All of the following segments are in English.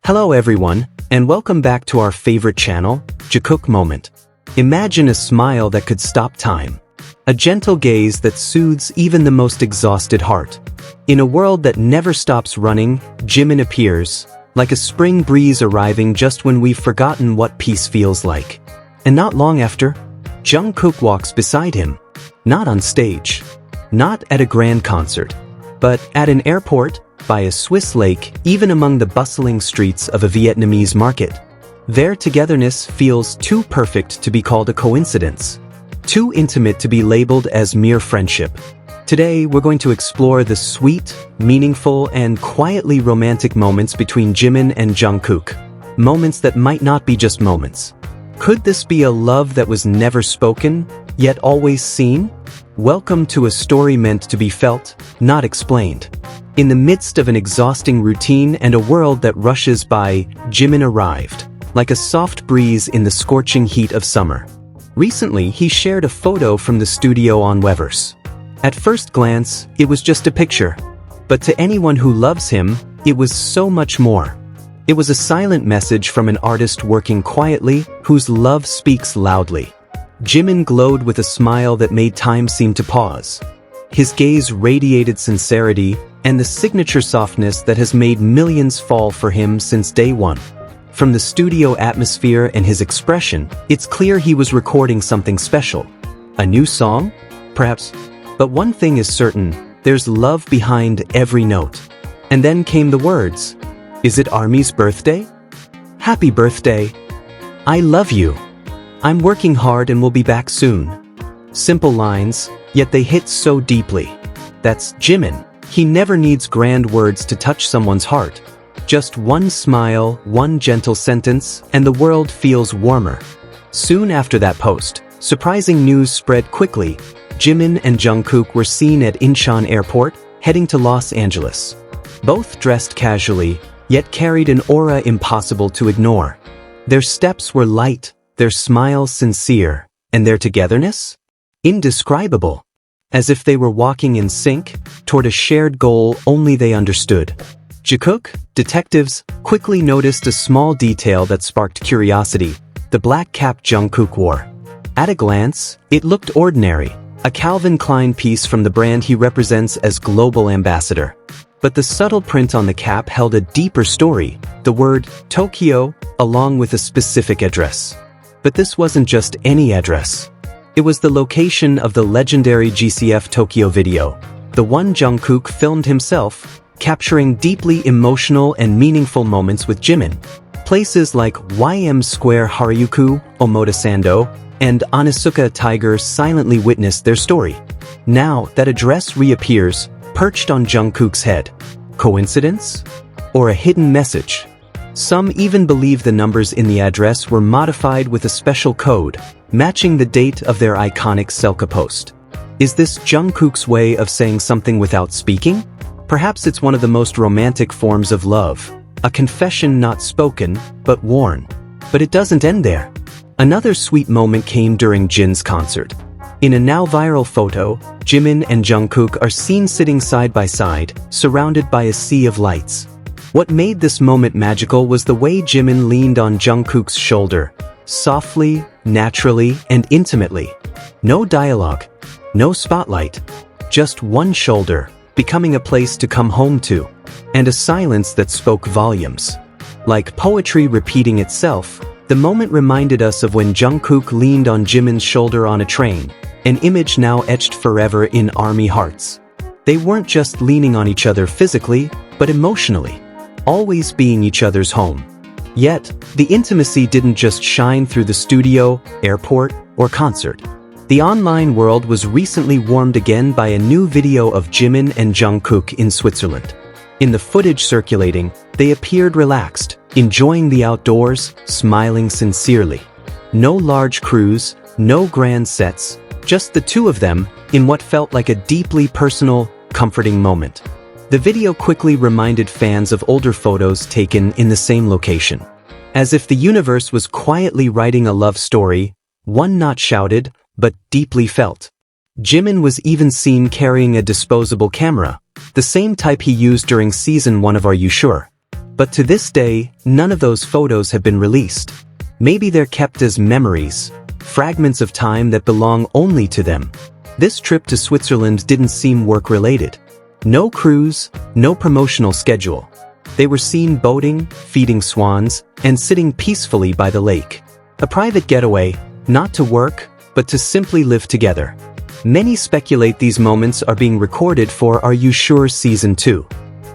Hello everyone, and welcome back to our favorite channel, Jikook Moment. Imagine a smile that could stop time. A gentle gaze that soothes even the most exhausted heart. In a world that never stops running, Jimin appears, like a spring breeze arriving just when we've forgotten what peace feels like. And not long after, Jungkook walks beside him. Not on stage. Not at a grand concert. But at an airport, by a Swiss lake, even among the bustling streets of a Vietnamese market. Their togetherness feels too perfect to be called a coincidence. Too intimate to be labeled as mere friendship. Today, we're going to explore the sweet, meaningful, and quietly romantic moments between Jimin and Jungkook. Moments that might not be just moments. Could this be a love that was never spoken, yet always seen? Welcome to a story meant to be felt, not explained. In the midst of an exhausting routine and a world that rushes by, Jimin arrived, like a soft breeze in the scorching heat of summer. Recently, he shared a photo from the studio on Weverse. At first glance, it was just a picture. But to anyone who loves him, it was so much more. It was a silent message from an artist working quietly, whose love speaks loudly. Jimin glowed with a smile that made time seem to pause. His gaze radiated sincerity and the signature softness that has made millions fall for him since day one. From the studio atmosphere and his expression, it's clear he was recording something special. A new song? Perhaps. But one thing is certain, there's love behind every note. And then came the words. Is it Army's birthday? Happy birthday. I love you. I'm working hard and will be back soon. Simple lines, yet they hit so deeply. That's Jimin. He never needs grand words to touch someone's heart. Just one smile, one gentle sentence, and the world feels warmer. Soon after that post, surprising news spread quickly. Jimin and Jungkook were seen at Incheon Airport, heading to Los Angeles. Both dressed casually, yet carried an aura impossible to ignore. Their steps were light, their smiles sincere, and their togetherness? Indescribable. As if they were walking in sync, toward a shared goal only they understood. Jikook, detectives, quickly noticed a small detail that sparked curiosity, the black cap Jungkook wore. At a glance, it looked ordinary, a Calvin Klein piece from the brand he represents as global ambassador. But the subtle print on the cap held a deeper story, the word Tokyo, along with a specific address. But this wasn't just any address. It was the location of the legendary GCF Tokyo video, the one Jungkook filmed himself, capturing deeply emotional and meaningful moments with Jimin. Places like YM Square Harajuku, Omotesando, and Onitsuka Tiger silently witnessed their story. Now that address reappears, perched on Jungkook's head. Coincidence? Or a hidden message? Some even believe the numbers in the address were modified with a special code, matching the date of their iconic Selka post. Is this Jungkook's way of saying something without speaking? Perhaps it's one of the most romantic forms of love, a confession not spoken, but worn. But it doesn't end there. Another sweet moment came during Jin's concert. In a now viral photo, Jimin and Jungkook are seen sitting side by side, surrounded by a sea of lights. What made this moment magical was the way Jimin leaned on Jungkook's shoulder, softly, naturally, and intimately. No dialogue, no spotlight, just one shoulder, becoming a place to come home to, and a silence that spoke volumes. Like poetry repeating itself, the moment reminded us of when Jungkook leaned on Jimin's shoulder on a train, an image now etched forever in ARMY hearts. They weren't just leaning on each other physically, but emotionally. Always being each other's home. Yet, the intimacy didn't just shine through the studio, airport, or concert. The online world was recently warmed again by a new video of Jimin and Jungkook in Switzerland. In the footage circulating, they appeared relaxed, enjoying the outdoors, smiling sincerely. No large crews, no grand sets, just the two of them, in what felt like a deeply personal, comforting moment. The video quickly reminded fans of older photos taken in the same location. As if the universe was quietly writing a love story, one not shouted, but deeply felt. Jimin was even seen carrying a disposable camera, the same type he used during season 1 of Are You Sure? But to this day, none of those photos have been released. Maybe they're kept as memories, fragments of time that belong only to them. This trip to Switzerland didn't seem work-related. No cruise, no promotional schedule. They were seen boating, feeding swans, and sitting peacefully by the lake. A private getaway, not to work, but to simply live together. Many speculate these moments are being recorded for Are You Sure Season 2.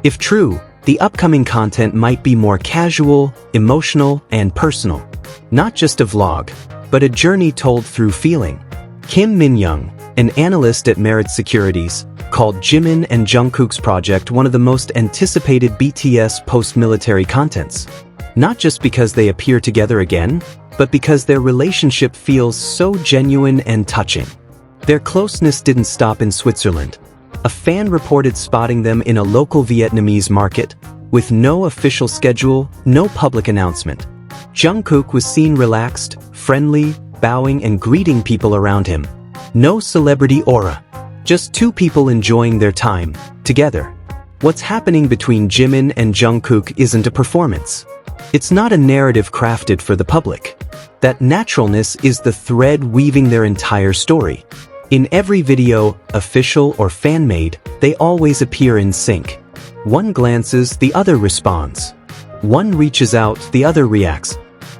If true, the upcoming content might be more casual, emotional, and personal. Not just a vlog, but a journey told through feeling. Kim Min-young, an analyst at Merit Securities, called Jimin and Jungkook's project one of the most anticipated BTS post-military contents. Not just because they appear together again, but because their relationship feels so genuine and touching. Their closeness didn't stop in Switzerland. A fan reported spotting them in a local Vietnamese market, with no official schedule, no public announcement. Jungkook was seen relaxed, friendly, bowing and greeting people around him. No celebrity aura. Just two people enjoying their time, together. What's happening between Jimin and Jungkook isn't a performance. It's not a narrative crafted for the public. That naturalness is the thread weaving their entire story. In every video, official or fan-made, they always appear in sync. One glances, the other responds. One reaches out, the other reacts.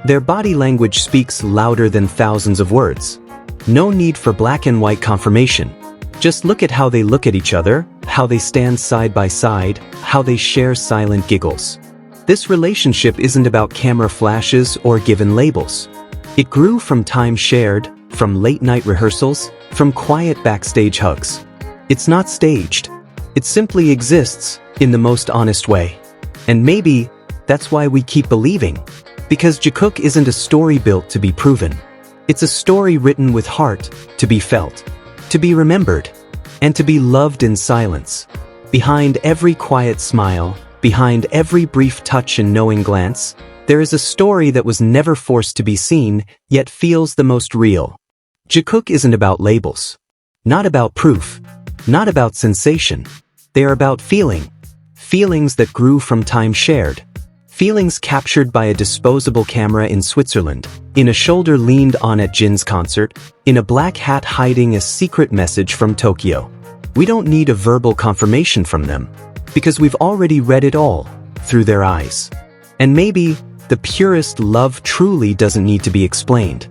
Their body language speaks louder than thousands of words. No need for black and white confirmation. Just look at how they look at each other, how they stand side by side, how they share silent giggles. This relationship isn't about camera flashes or given labels. It grew from time shared, from late-night rehearsals, from quiet backstage hugs. It's not staged. It simply exists, in the most honest way. And maybe, that's why we keep believing. Because Jikook isn't a story built to be proven. It's a story written with heart, to be felt, to be remembered, and to be loved in silence. Behind every quiet smile, behind every brief touch and knowing glance, there is a story that was never forced to be seen, yet feels the most real. Jikook isn't about labels. Not about proof. Not about sensation. They are about feeling. Feelings that grew from time shared. Feelings captured by a disposable camera in Switzerland, in a shoulder leaned on at Jin's concert, in a black hat hiding a secret message from Tokyo. We don't need a verbal confirmation from them, because we've already read it all, through their eyes. And maybe, the purest love truly doesn't need to be explained.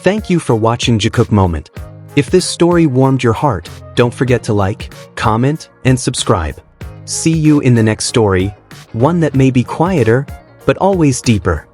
Thank you for watching Jikook Moment. If this story warmed your heart, don't forget to like, comment, and subscribe. See you in the next story, one that may be quieter, but always deeper.